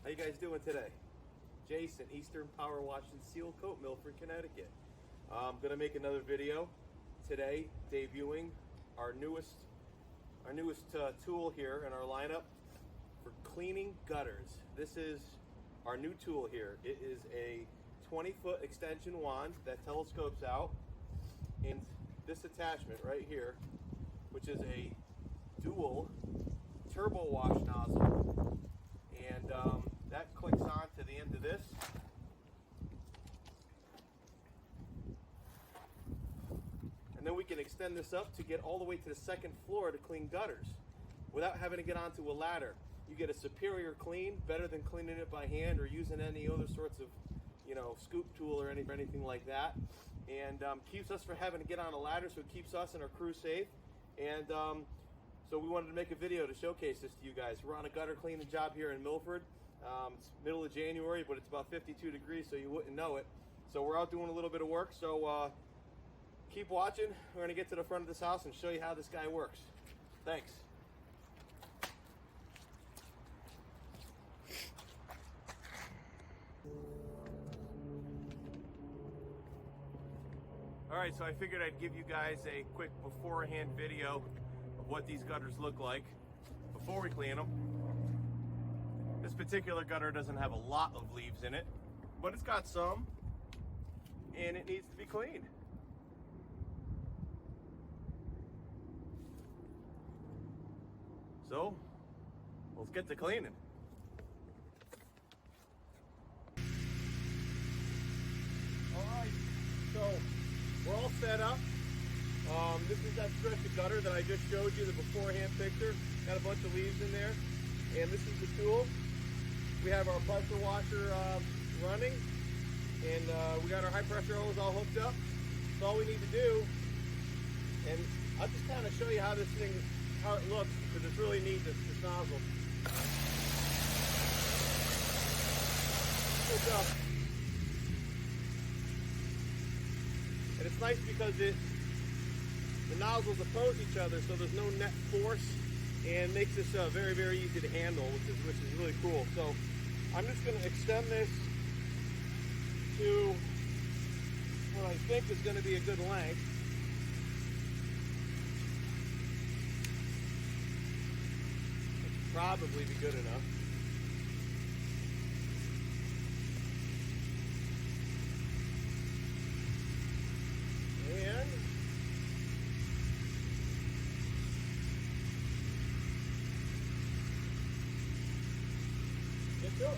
How you guys doing today? Jason, Eastern Power Wash and Sealcoat, Milford, Connecticut. I'm gonna make another video today, debuting our newest tool here in our lineup for cleaning gutters. This is our new tool here. It is a 20-foot extension wand that telescopes out, and this attachment right here, which is a dual turbo wash nozzle, and that clicks on to the end of this. And then we can extend this up to get all the way to the second floor to clean gutters without having to get onto a ladder. You get a superior clean, better than cleaning it by hand or using any other sorts of, scoop tool or anything like that. And keeps us from having to get on a ladder, so it keeps us and our crew safe. And so we wanted to make a video to showcase this to you guys. We're on a gutter cleaning job here in Milford. It's middle of January, but it's about 52 degrees, so you wouldn't know it. So we're out doing a little bit of work, so keep watching. We're gonna get to the front of this house and show you how this guy works. Thanks. All right, so I figured I'd give you guys a quick beforehand video of what these gutters look like before we clean them. This particular gutter doesn't have a lot of leaves in it, but it's got some, and it needs to be cleaned. So, let's get to cleaning. All right, so we're all set up. This is that stretch of gutter that I just showed you, the beforehand picture. Got a bunch of leaves in there. And this is the tool. We have our pressure washer running, and we got our high pressure hose all hooked up. So all we need to do, and I'll just kind of show you how this thing, how it looks, because it's really neat, this nozzle. Hooked up. And it's nice because the nozzles oppose each other, so there's no net force, and makes this very, very easy to handle, which is really cool. So I'm just going to extend this to what I think is going to be a good length. It'll probably be good enough. And let's go.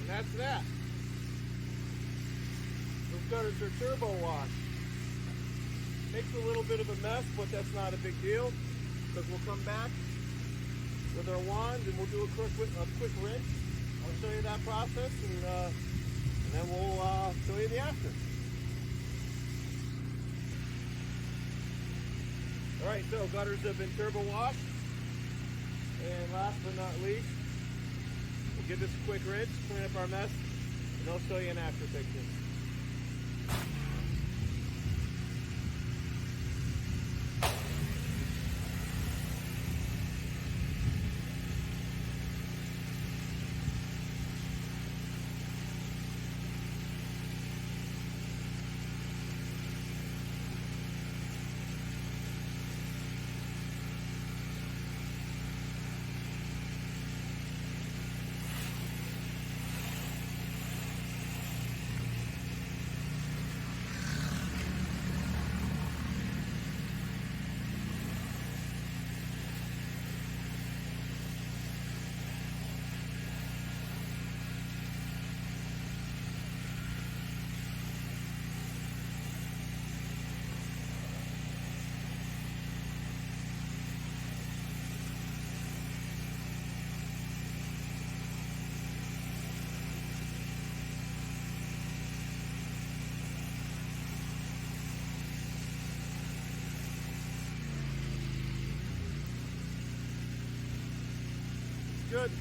That's that. Those gutters are turbo wash. Makes a little bit of a mess, but that's not a big deal, because we'll come back with our wand, and we'll do a quick rinse. I'll show you that process, and then we'll show you the after. All right, so gutters have been turbo washed, and last but not least, we'll give this a quick rinse, clean up our mess, and I'll show you an after picture. Good.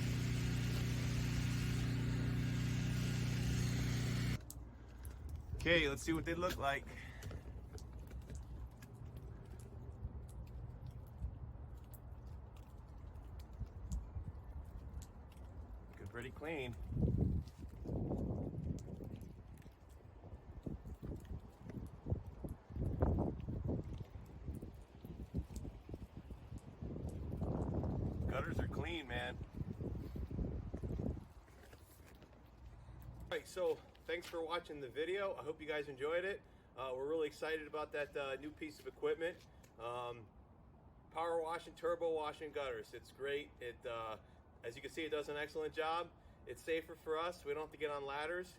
Okay, let's see what they look like. Looking pretty clean. Gutters are clean, man. Alright, so thanks for watching the video. I hope you guys enjoyed it. We're really excited about that new piece of equipment. Power washing, turbo washing gutters. It's great. As you can see, it does an excellent job. It's safer for us. We don't have to get on ladders,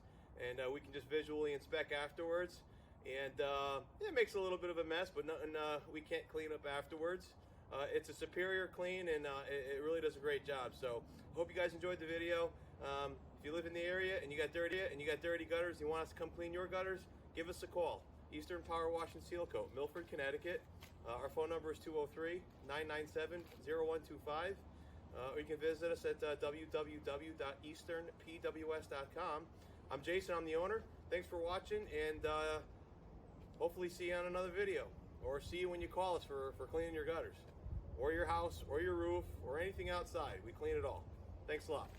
and we can just visually inspect afterwards. And it makes a little bit of a mess, but nothing we can't clean up afterwards. It's a superior clean, and it really does a great job. So hope you guys enjoyed the video. If you live in the area and you got dirty gutters, and you want us to come clean your gutters, give us a call. Eastern Power Wash and Sealcoat, Milford, Connecticut. Our phone number is 203-997-0125. Or you can visit us at www.easternpws.com. I'm Jason, I'm the owner. Thanks for watching, and hopefully see you on another video, or see you when you call us for cleaning your gutters, or your house, or your roof, or anything outside. We clean it all. Thanks a lot.